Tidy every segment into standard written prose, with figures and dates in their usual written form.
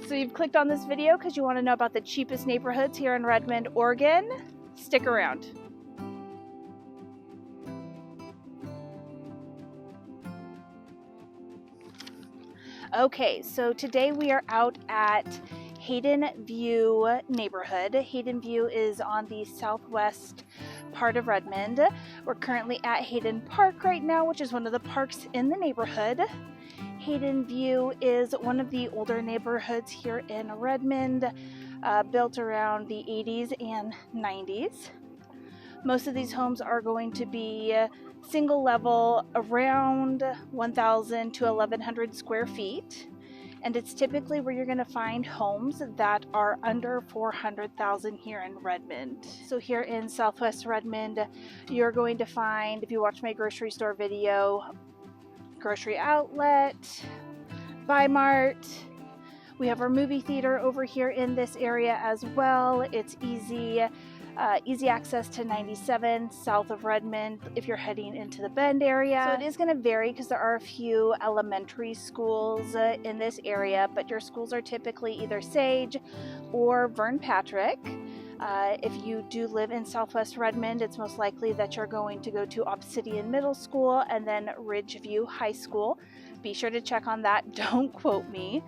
So you've clicked on this video because you want to know about the cheapest neighborhoods here in Redmond, Oregon. Stick around. Okay, so today we are out at Hayden View neighborhood. Hayden View is on the southwest part of Redmond. We're currently at Hayden Park right now, which is one of the parks in the neighborhood. Hayden View is one of the older neighborhoods here in Redmond, built around the 80s and 90s. Most of these homes are going to be single level, around 1,000 to 1,100 square feet. And it's typically where you're going to find homes that are under 400,000 here in Redmond. So here in Southwest Redmond, you're going to find, if you watch my grocery store video, Grocery Outlet, Bi-Mart. We have our movie theater over here in this area as well. It's easy access to 97 south of Redmond if you're heading into the Bend area. So it is going to vary because there are a few elementary schools in this area, but your schools are typically either Sage or Vern Patrick. If you do live in Southwest Redmond, it's most likely that you're going to go to Obsidian Middle School and then Ridgeview High School. Be sure to check on that. Don't quote me.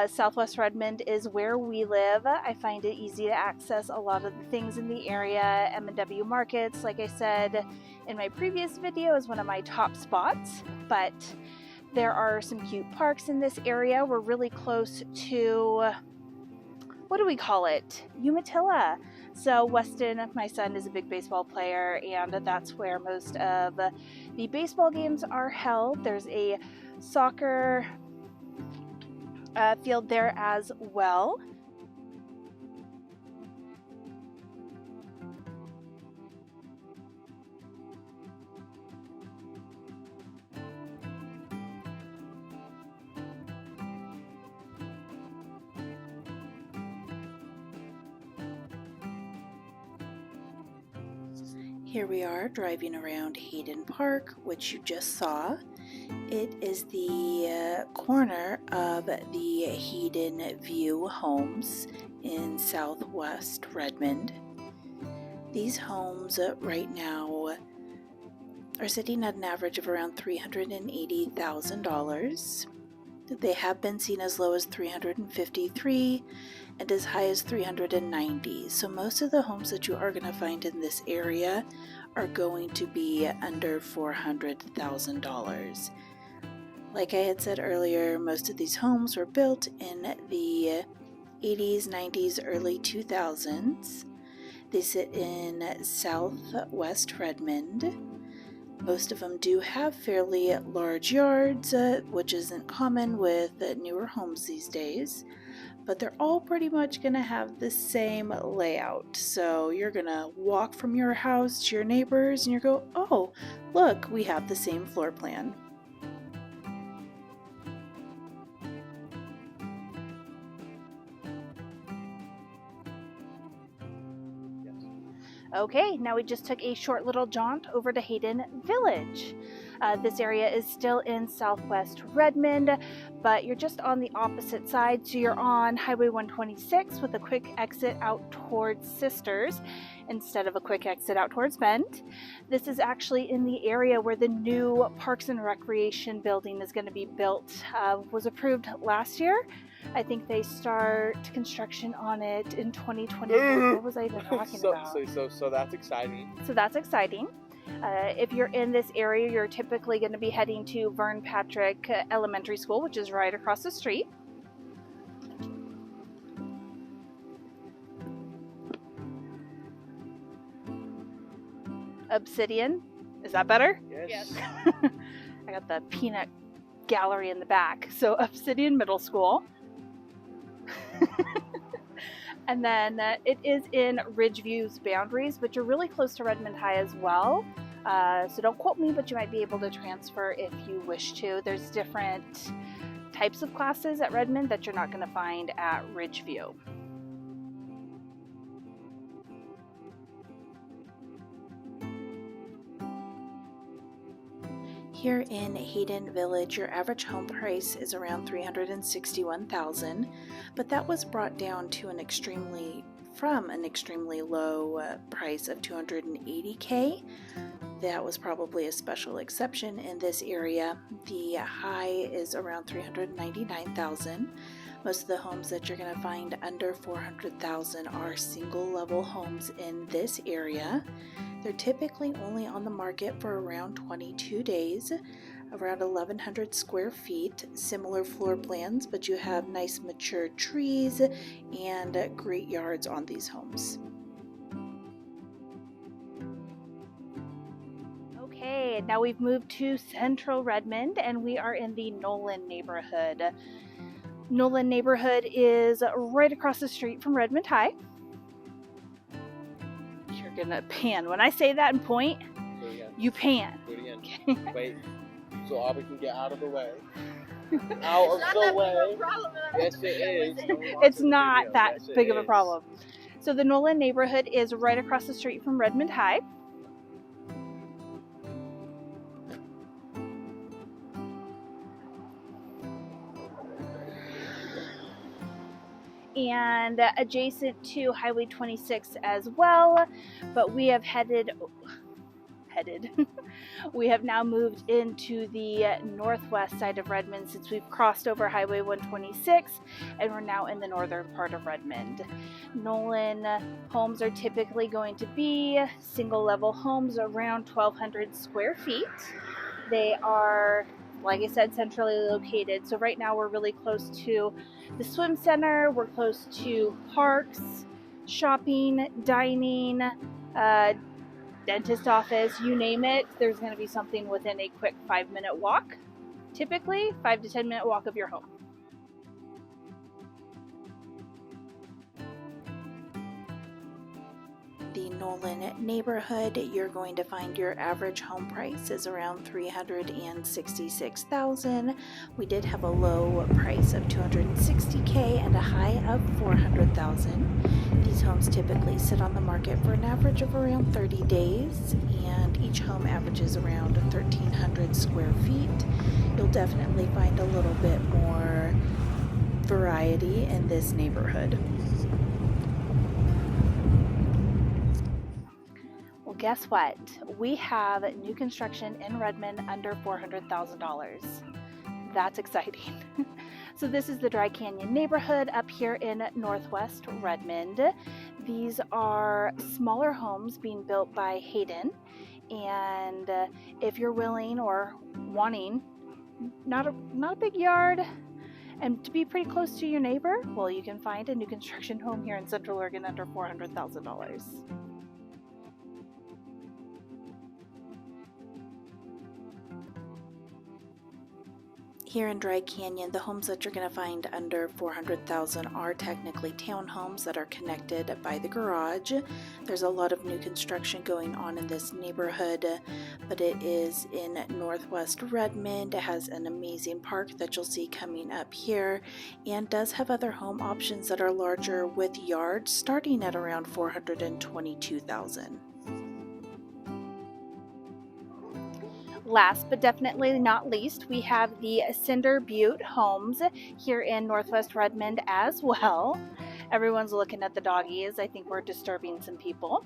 Southwest Redmond is where we live. I find it easy to access a lot of the things in the area. M&W Markets, like I said in my previous video, is one of my top spots, but there are some cute parks in this area. We're really close to, what do we call it? Umatilla. So Weston, my son, is a big baseball player, and that's where most of the baseball games are held. There's a soccer field there as well. Here we are driving around Hayden Park, which you just saw. It is the corner of the Hayden View homes in Southwest Redmond. These homes right now are sitting at an average of around $380,000. They have been seen as low as $353,000 and as high as $390,000. So most of the homes that you are going to find in this area are going to be under $400,000. Like I had said earlier, most of these homes were built in the 80s, 90s, early 2000s. They sit in Southwest Redmond. Most of them do have fairly large yards, which isn't common with newer homes these days, but they're all pretty much going to have the same layout. So you're going to walk from your house to your neighbors and you go, oh, look, we have the same floor plan. Okay, now we just took a short little jaunt over to Hayden Village. This area is still in Southwest Redmond, but you're just on the opposite side. So you're on Highway 126 with a quick exit out towards Sisters instead of a quick exit out towards Bend. This is actually in the area where the new Parks and Recreation building is going to be built. Was approved last year. I think they start construction on it in 2024. What was I even talking about? So that's exciting. So that's exciting. If you're in this area, you're typically going to be heading to Vern Patrick Elementary School, which is right across the street. Obsidian. Is that better? Yes. I got the peanut gallery in the back. So Obsidian Middle School. And then it is in Ridgeview's boundaries, but you're really close to Redmond High as well. So don't quote me, but you might be able to transfer if you wish to. There's different types of classes at Redmond that you're not going to find at Ridgeview. Here in Hayden Village, your average home price is around $361,000, but that was brought down to from an extremely low price of $280K. That was probably a special exception in this area. The high is around $399,000. Most of the homes that you're going to find under $400,000 are single level homes in this area. They're typically only on the market for around 22 days, around 1,100 square feet, similar floor plans, but you have nice mature trees and great yards on these homes. Okay, now we've moved to central Redmond and we are in the Nolan neighborhood. Nolan neighborhood is right across the street from Redmond High. You're gonna pan. When I say that and point, you pan. Do it again. Okay. Wait, so Aubrey can get out of the way. Out of the way. Yes, it is. It's not that big of a problem. So the Nolan neighborhood is right across the street from Redmond High. And adjacent to Highway 26 as well, but we have we have now moved into the northwest side of Redmond since we've crossed over Highway 126 and we're now in the northern part of Redmond. Nolan homes are typically going to be single level homes around 1,200 square feet. They are, like I said, centrally located. So right now we're really close to the swim center, we're close to parks, shopping, dining, dentist office, you name it. There's going to be something within a quick 5-minute walk, typically 5 to 10 minute walk of your home. The Nolan neighborhood, you're going to find your average home price is around $366,000. We did have a low price of $260K and a high of $400,000. These homes typically sit on the market for an average of around 30 days, and each home averages around 1,300 square feet. You'll definitely find a little bit more variety in this neighborhood. Guess what? We have new construction in Redmond under $400,000. That's exciting. So this is the Dry Canyon neighborhood up here in northwest Redmond. These are smaller homes being built by Hayden, and if you're willing or wanting not a big yard and to be pretty close to your neighbor, well, you can find a new construction home here in Central Oregon under $400,000. Here in Dry Canyon, the homes that you're going to find under $400,000 are technically townhomes that are connected by the garage. There's a lot of new construction going on in this neighborhood, but it is in northwest Redmond. It has an amazing park that you'll see coming up here, and does have other home options that are larger with yards starting at around $422,000. Last but definitely not least, we have the Cinder Butte homes here in northwest Redmond as well. Everyone's looking at the doggies. I think we're disturbing some people.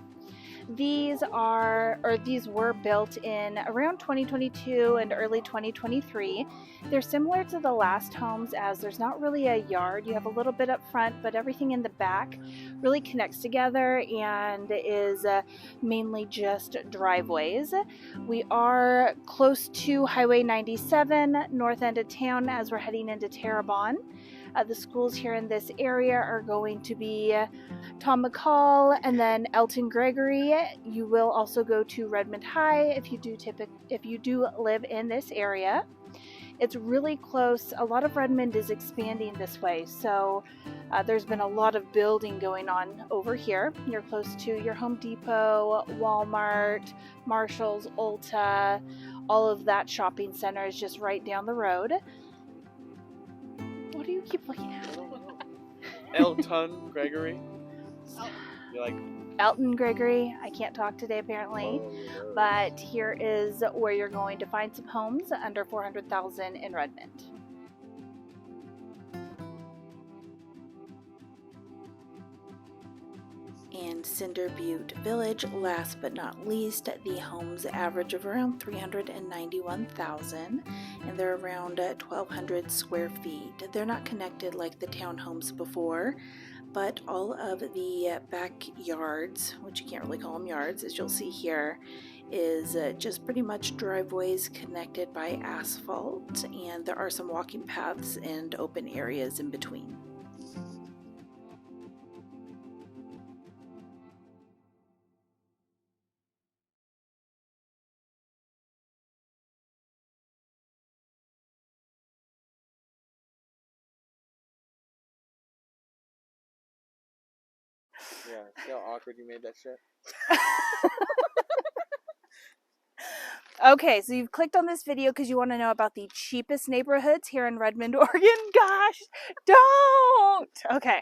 These were built in around 2022 and early 2023. They're similar to the last homes as there's not really a yard. You have a little bit up front, but everything in the back really connects together and is mainly just driveways. We are close to Highway 97, north end of town, as we're heading into Terrebonne. The schools here in this area are going to be Tom McCall and then Elton Gregory. You will also go to Redmond High if you do live in this area. It's really close. A lot of Redmond is expanding this way, so there's been a lot of building going on over here. You're close to your Home Depot, Walmart, Marshalls, Ulta. All of that shopping center is just right down the road. What do you keep looking at? Elton Gregory. You're like Elton Gregory, I can't talk today apparently, but here is where you're going to find some homes under $400,000 in Redmond. And Cinder Butte Village, last but not least, the homes average of around $391,000, and they're around 1,200 square feet. They're not connected like the townhomes before, but all of the backyards, which you can't really call them yards, as you'll see here, is just pretty much driveways connected by asphalt, and there are some walking paths and open areas in between. Yeah, see how awkward you made that shit? Okay, so you've clicked on this video because you want to know about the cheapest neighborhoods here in Redmond, Oregon. Gosh, don't! Okay.